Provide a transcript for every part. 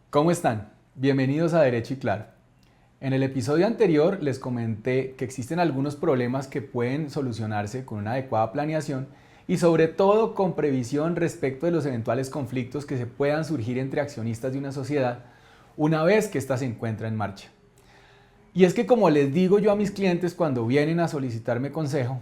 ¿Cómo están? Bienvenidos a Derecho y Claro. En el episodio anterior les comenté que existen algunos problemas que pueden solucionarse con una adecuada planeación y sobre todo con previsión respecto de los eventuales conflictos que se puedan surgir entre accionistas de una sociedad una vez que ésta se encuentra en marcha. Y es que como les digo yo a mis clientes cuando vienen a solicitarme consejo,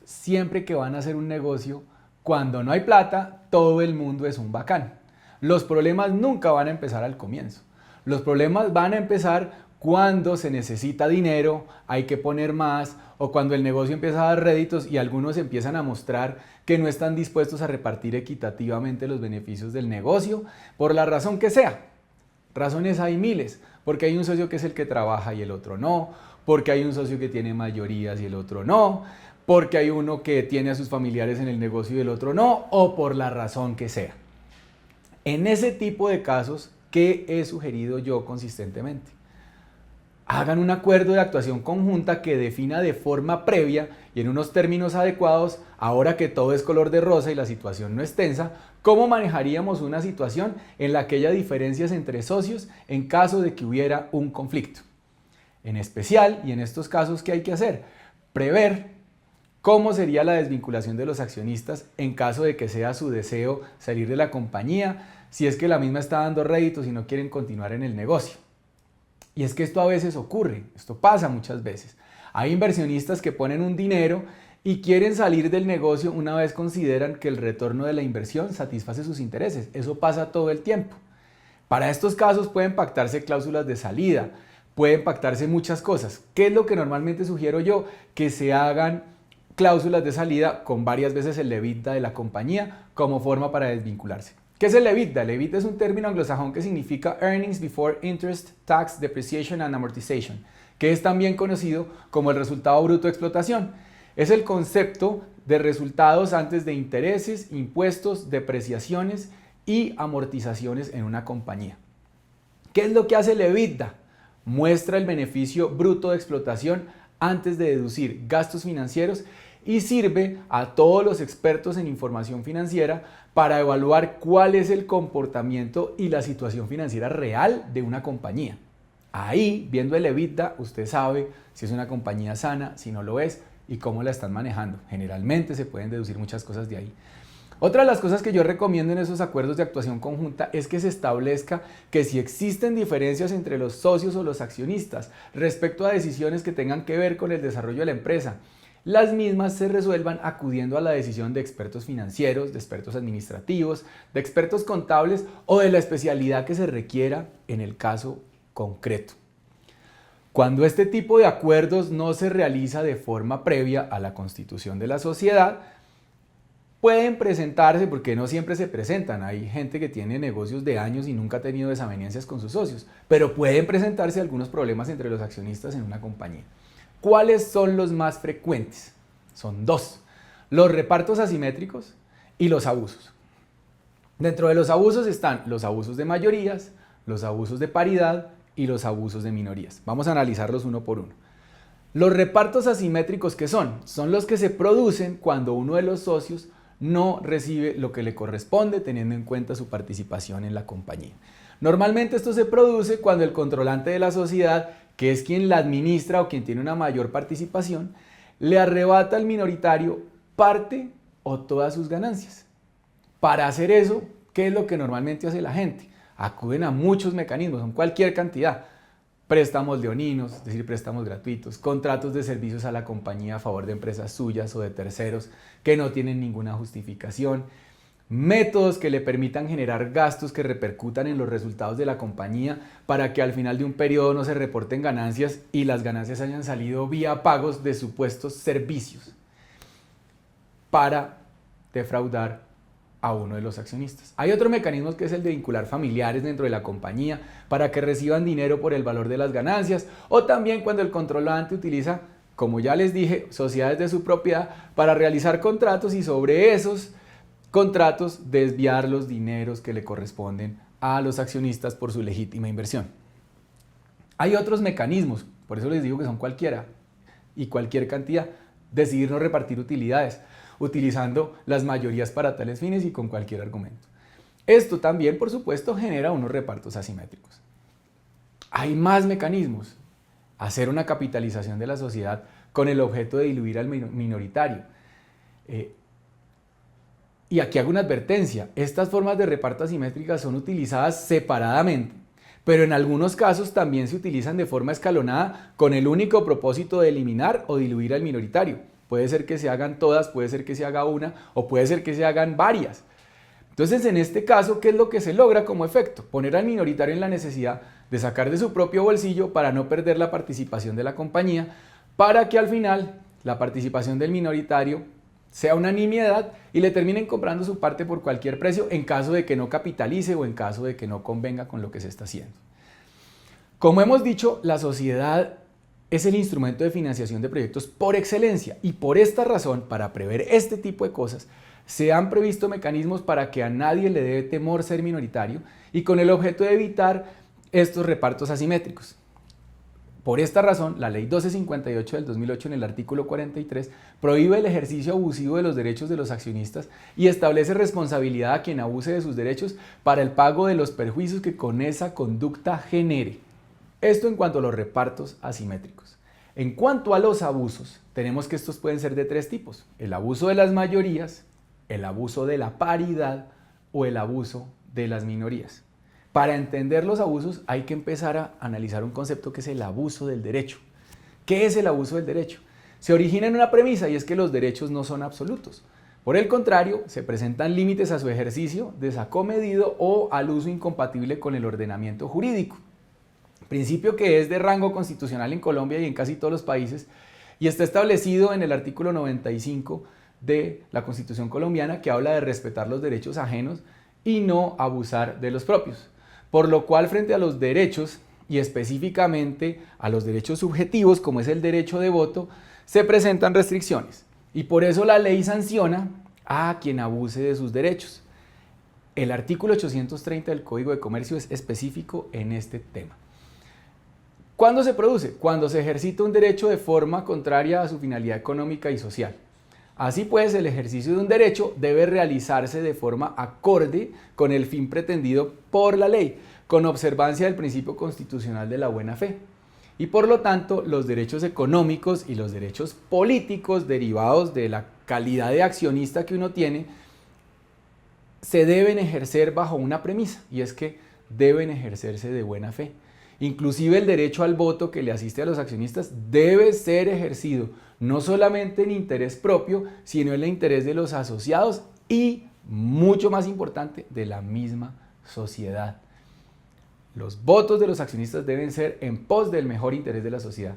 siempre que van a hacer un negocio, cuando no hay plata, todo el mundo es un bacán. Los problemas nunca van a empezar al comienzo. Los problemas van a empezar cuando se necesita dinero, hay que poner más, o cuando el negocio empieza a dar réditos y algunos empiezan a mostrar que no están dispuestos a repartir equitativamente los beneficios del negocio, por la razón que sea. Razones hay miles, porque hay un socio que es el que trabaja y el otro no, porque hay un socio que tiene mayorías y el otro no, porque hay uno que tiene a sus familiares en el negocio y el otro no, o por la razón que sea. En ese tipo de casos, ¿qué he sugerido yo consistentemente? Hagan un acuerdo de actuación conjunta que defina de forma previa y en unos términos adecuados, ahora que todo es color de rosa y la situación no es tensa, cómo manejaríamos una situación en la que haya diferencias entre socios en caso de que hubiera un conflicto. En especial, y en estos casos, ¿qué hay que hacer? Prever cómo sería la desvinculación de los accionistas en caso de que sea su deseo salir de la compañía, si es que la misma está dando réditos y no quieren continuar en el negocio. Y es que esto a veces ocurre, esto pasa muchas veces. Hay inversionistas que ponen un dinero y quieren salir del negocio una vez consideran que el retorno de la inversión satisface sus intereses. Eso pasa todo el tiempo. Para estos casos pueden pactarse cláusulas de salida, pueden pactarse muchas cosas. ¿Qué es lo que normalmente sugiero yo? Que se hagan cláusulas de salida con varias veces el EBITDA de la compañía como forma para desvincularse. ¿Qué es el EBITDA? El EBITDA es un término anglosajón que significa Earnings Before Interest, Tax, Depreciation and Amortization, que es también conocido como el resultado bruto de explotación. Es el concepto de resultados antes de intereses, impuestos, depreciaciones y amortizaciones en una compañía. ¿Qué es lo que hace el EBITDA? Muestra el beneficio bruto de explotación antes de deducir gastos financieros y sirve a todos los expertos en información financiera para evaluar cuál es el comportamiento y la situación financiera real de una compañía. Ahí, viendo el EBITDA, usted sabe si es una compañía sana, si no lo es y cómo la están manejando. Generalmente se pueden deducir muchas cosas de ahí. Otra de las cosas que yo recomiendo en esos acuerdos de actuación conjunta es que se establezca que si existen diferencias entre los socios o los accionistas respecto a decisiones que tengan que ver con el desarrollo de la empresa, las mismas se resuelvan acudiendo a la decisión de expertos financieros, de expertos administrativos, de expertos contables o de la especialidad que se requiera en el caso concreto. Cuando este tipo de acuerdos no se realiza de forma previa a la constitución de la sociedad, pueden presentarse, porque no siempre se presentan, hay gente que tiene negocios de años y nunca ha tenido desavenencias con sus socios, pero pueden presentarse algunos problemas entre los accionistas en una compañía. ¿Cuáles son los más frecuentes? Son dos: los repartos asimétricos y los abusos. Dentro de los abusos están los abusos de mayorías, los abusos de paridad y los abusos de minorías. Vamos a analizarlos uno por uno. Los repartos asimétricos, ¿qué son? Son los que se producen cuando uno de los socios no recibe lo que le corresponde teniendo en cuenta su participación en la compañía. Normalmente esto se produce cuando el controlante de la sociedad, que es quien la administra o quien tiene una mayor participación, le arrebata al minoritario parte o todas sus ganancias. Para hacer eso, ¿qué es lo que normalmente hace la gente? Acuden a muchos mecanismos, son cualquier cantidad. Préstamos leoninos, es decir, préstamos gratuitos, contratos de servicios a la compañía a favor de empresas suyas o de terceros que no tienen ninguna justificación, métodos que le permitan generar gastos que repercutan en los resultados de la compañía para que al final de un periodo no se reporten ganancias y las ganancias hayan salido vía pagos de supuestos servicios para defraudar a uno de los accionistas. Hay otro mecanismo que es el de vincular familiares dentro de la compañía para que reciban dinero por el valor de las ganancias, o también cuando el controlante utiliza, como ya les dije, sociedades de su propiedad para realizar contratos y sobre esos contratos desviar los dineros que le corresponden a los accionistas por su legítima inversión. Hay otros mecanismos, por eso les digo que son cualquiera y cualquier cantidad. Decidir no repartir utilidades, utilizando las mayorías para tales fines y con cualquier argumento. Esto también, por supuesto, genera unos repartos asimétricos. Hay más mecanismos. Hacer una capitalización de la sociedad con el objeto de diluir al minoritario. Y aquí hago una advertencia. Estas formas de reparto asimétricas son utilizadas separadamente, pero en algunos casos también se utilizan de forma escalonada con el único propósito de eliminar o diluir al minoritario. Puede ser que se hagan todas, puede ser que se haga una o puede ser que se hagan varias. Entonces, en este caso, ¿qué es lo que se logra como efecto? Poner al minoritario en la necesidad de sacar de su propio bolsillo para no perder la participación de la compañía, para que al final la participación del minoritario sea una nimiedad y le terminen comprando su parte por cualquier precio en caso de que no capitalice o en caso de que no convenga con lo que se está haciendo. Como hemos dicho, la sociedad es el instrumento de financiación de proyectos por excelencia y por esta razón, para prever este tipo de cosas, se han previsto mecanismos para que a nadie le dé temor ser minoritario y con el objeto de evitar estos repartos asimétricos. Por esta razón, la Ley 1258 del 2008 en el artículo 43 prohíbe el ejercicio abusivo de los derechos de los accionistas y establece responsabilidad a quien abuse de sus derechos para el pago de los perjuicios que con esa conducta genere. Esto en cuanto a los repartos asimétricos. En cuanto a los abusos, tenemos que estos pueden ser de tres tipos: el abuso de las mayorías, el abuso de la paridad o el abuso de las minorías. Para entender los abusos hay que empezar a analizar un concepto que es el abuso del derecho. ¿Qué es el abuso del derecho? Se origina en una premisa y es que los derechos no son absolutos. Por el contrario, se presentan límites a su ejercicio desacomedido o al uso incompatible con el ordenamiento jurídico. Principio que es de rango constitucional en Colombia y en casi todos los países y está establecido en el artículo 95 de la Constitución colombiana, que habla de respetar los derechos ajenos y no abusar de los propios. Por lo cual, frente a los derechos y específicamente a los derechos subjetivos, como es el derecho de voto, se presentan restricciones y por eso la ley sanciona a quien abuse de sus derechos. El artículo 830 del Código de Comercio es específico en este tema. ¿Cuándo se produce? Cuando se ejercita un derecho de forma contraria a su finalidad económica y social. Así pues, el ejercicio de un derecho debe realizarse de forma acorde con el fin pretendido por la ley, con observancia del principio constitucional de la buena fe. Y por lo tanto, los derechos económicos y los derechos políticos derivados de la calidad de accionista que uno tiene se deben ejercer bajo una premisa, y es que deben ejercerse de buena fe. Inclusive el derecho al voto que le asiste a los accionistas debe ser ejercido no solamente en interés propio, sino en el interés de los asociados y, mucho más importante, de la misma sociedad. Los votos de los accionistas deben ser en pos del mejor interés de la sociedad.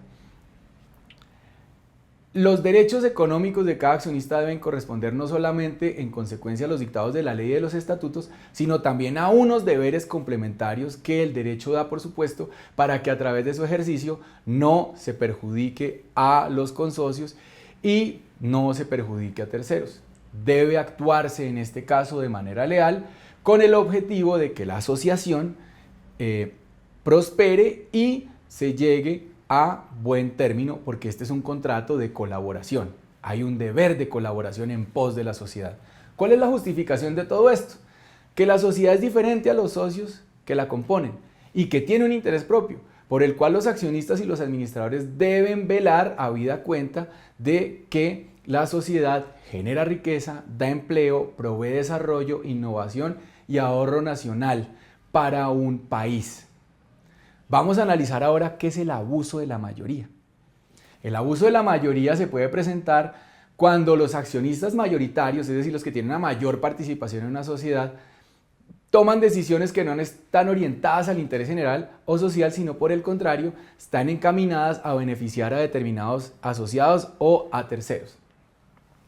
Los derechos económicos de cada accionista deben corresponder no solamente en consecuencia a los dictados de la ley y de los estatutos, sino también a unos deberes complementarios que el derecho da, por supuesto, para que a través de su ejercicio no se perjudique a los consocios y no se perjudique a terceros. Debe actuarse en este caso de manera leal con el objetivo de que la asociación prospere y se llegue a buen término, porque este es un contrato de colaboración. Hay un deber de colaboración en pos de la sociedad. ¿Cuál es la justificación de todo esto? Que la sociedad es diferente a los socios que la componen y que tiene un interés propio, por el cual los accionistas y los administradores deben velar a vida cuenta de que la sociedad genera riqueza, da empleo, provee desarrollo, innovación y ahorro nacional para un país. Vamos a analizar ahora qué es el abuso de la mayoría. El abuso de la mayoría se puede presentar cuando los accionistas mayoritarios, es decir, los que tienen una mayor participación en una sociedad, toman decisiones que no están orientadas al interés general o social, sino por el contrario, están encaminadas a beneficiar a determinados asociados o a terceros.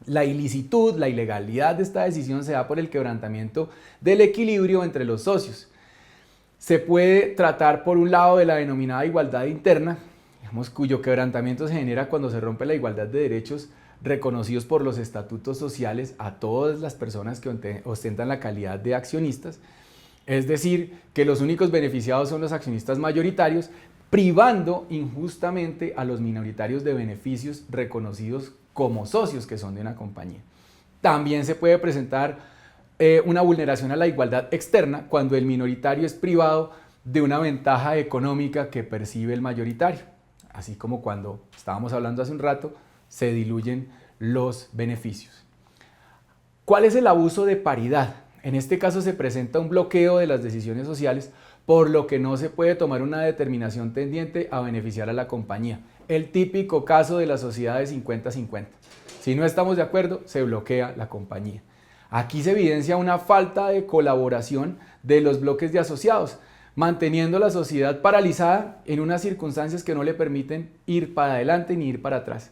La ilicitud, la ilegalidad de esta decisión se da por el quebrantamiento del equilibrio entre los socios. Se puede tratar por un lado de la denominada igualdad interna, digamos, cuyo quebrantamiento se genera cuando se rompe la igualdad de derechos reconocidos por los estatutos sociales a todas las personas que ostentan la calidad de accionistas, es decir, que los únicos beneficiados son los accionistas mayoritarios, privando injustamente a los minoritarios de beneficios reconocidos como socios que son de una compañía. También se puede presentar una vulneración a la igualdad externa cuando el minoritario es privado de una ventaja económica que percibe el mayoritario, así como cuando estábamos hablando hace un rato, se diluyen los beneficios. ¿Cuál es el abuso de paridad? En este caso se presenta un bloqueo de las decisiones sociales, por lo que no se puede tomar una determinación tendiente a beneficiar a la compañía. El típico caso de la sociedad de 50-50. Si no estamos de acuerdo, se bloquea la compañía. Aquí se evidencia una falta de colaboración de los bloques de asociados, manteniendo la sociedad paralizada en unas circunstancias que no le permiten ir para adelante ni ir para atrás.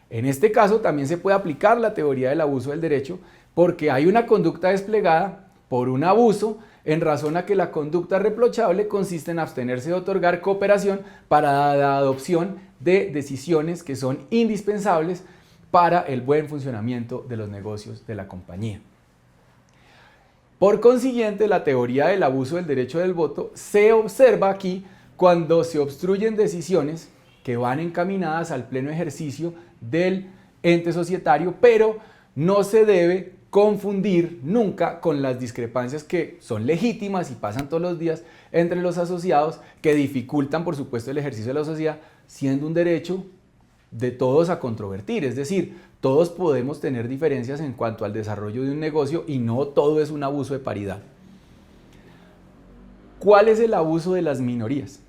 En este caso también se puede aplicar la teoría del abuso del derecho, porque hay una conducta desplegada por un abuso en razón a que la conducta reprochable consiste en abstenerse de otorgar cooperación para la adopción de decisiones que son indispensables para el buen funcionamiento de los negocios de la compañía. Por consiguiente, la teoría del abuso del derecho del voto se observa aquí cuando se obstruyen decisiones que van encaminadas al pleno ejercicio del ente societario, pero no se debe confundir nunca con las discrepancias que son legítimas y pasan todos los días entre los asociados, que dificultan, por supuesto, el ejercicio de la sociedad, siendo un derecho de todos a controvertir. Es decir, todos podemos tener diferencias en cuanto al desarrollo de un negocio y no todo es un abuso de paridad. ¿Cuál es el abuso de las minorías?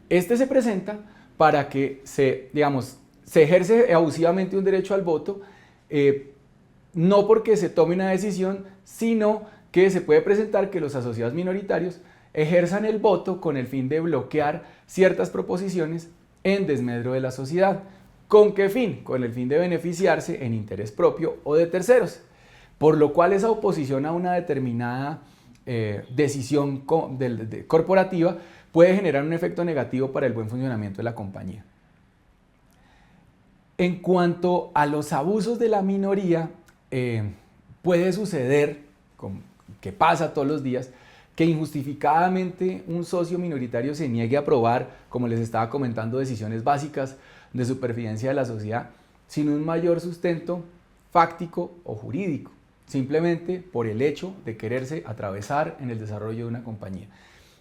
Este se presenta para que se ejerce abusivamente un derecho al voto, no porque se tome una decisión, sino que se puede presentar que los asociados minoritarios ejerzan el voto con el fin de bloquear ciertas proposiciones en desmedro de la sociedad. ¿Con qué fin? Con el fin de beneficiarse en interés propio o de terceros, por lo cual esa oposición a una determinada decisión corporativa puede generar un efecto negativo para el buen funcionamiento de la compañía. En cuanto a los abusos de la minoría, puede suceder, que pasa todos los días, que injustificadamente un socio minoritario se niegue a aprobar, como les estaba comentando, decisiones básicas de supervivencia de la sociedad, sin un mayor sustento fáctico o jurídico, simplemente por el hecho de quererse atravesar en el desarrollo de una compañía.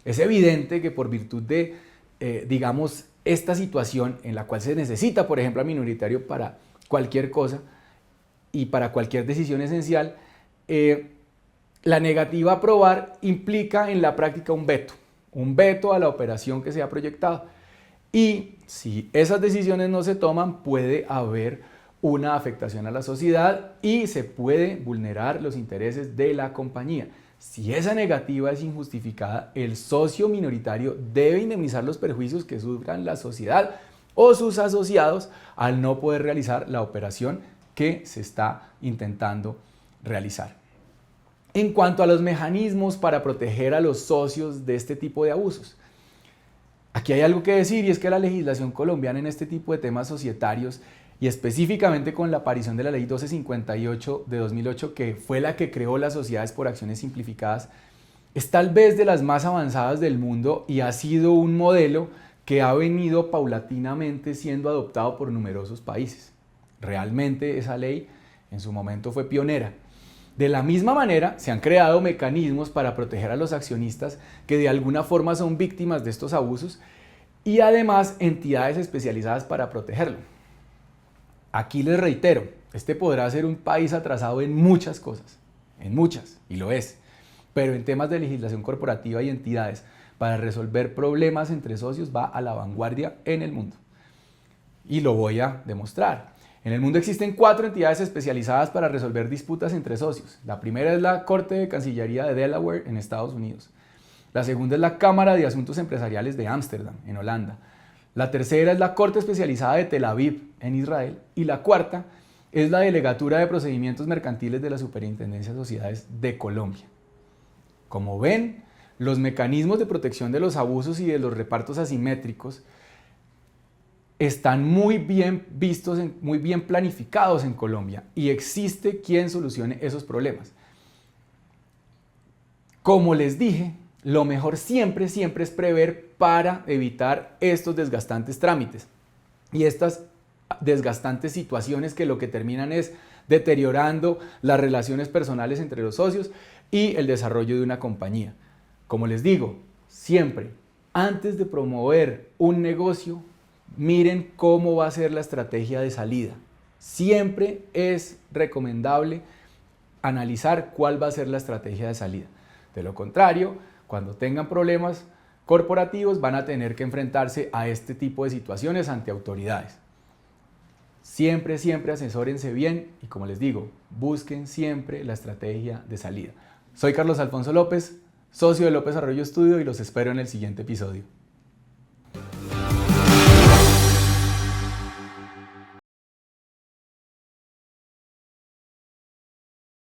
Es evidente que por virtud de, esta situación en la cual se necesita, por ejemplo, al minoritario para cualquier cosa y para cualquier decisión esencial, la negativa a aprobar implica en la práctica un veto a la operación que se ha proyectado. Y si esas decisiones no se toman, puede haber una afectación a la sociedad y se puede vulnerar los intereses de la compañía. Si esa negativa es injustificada, el socio minoritario debe indemnizar los perjuicios que sufran la sociedad o sus asociados al no poder realizar la operación que se está intentando realizar. En cuanto a los mecanismos para proteger a los socios de este tipo de abusos, aquí hay algo que decir, y es que la legislación colombiana en este tipo de temas societarios, y específicamente con la aparición de la ley 1258 de 2008, que fue la que creó las sociedades por acciones simplificadas, es tal vez de las más avanzadas del mundo y ha sido un modelo que ha venido paulatinamente siendo adoptado por numerosos países. Realmente esa ley en su momento fue pionera. De la misma manera, se han creado mecanismos para proteger a los accionistas que de alguna forma son víctimas de estos abusos y además entidades especializadas para protegerlo. Aquí les reitero, este podrá ser un país atrasado en muchas cosas, en muchas, y lo es, pero en temas de legislación corporativa y entidades para resolver problemas entre socios va a la vanguardia en el mundo. Y lo voy a demostrar. En el mundo existen 4 entidades especializadas para resolver disputas entre socios. La primera es la Corte de Cancillería de Delaware en Estados Unidos. La segunda es la Cámara de Asuntos Empresariales de Ámsterdam en Holanda. La tercera es la Corte Especializada de Tel Aviv en Israel. Y la cuarta es la Delegatura de Procedimientos Mercantiles de la Superintendencia de Sociedades de Colombia. Como ven, los mecanismos de protección de los abusos y de los repartos asimétricos están muy bien vistos, muy bien planificados en Colombia y existe quien solucione esos problemas. Como les dije, lo mejor siempre es prever para evitar estos desgastantes trámites y estas desgastantes situaciones que lo que terminan es deteriorando las relaciones personales entre los socios y el desarrollo de una compañía. Como les digo, siempre, antes de promover un negocio, miren cómo va a ser la estrategia de salida. Siempre es recomendable analizar cuál va a ser la estrategia de salida. De lo contrario, cuando tengan problemas corporativos van a tener que enfrentarse a este tipo de situaciones ante autoridades. Siempre, siempre asesórense bien y, como les digo, busquen siempre la estrategia de salida. Soy Carlos Alfonso López, socio de López Arroyo Estudio, y los espero en el siguiente episodio.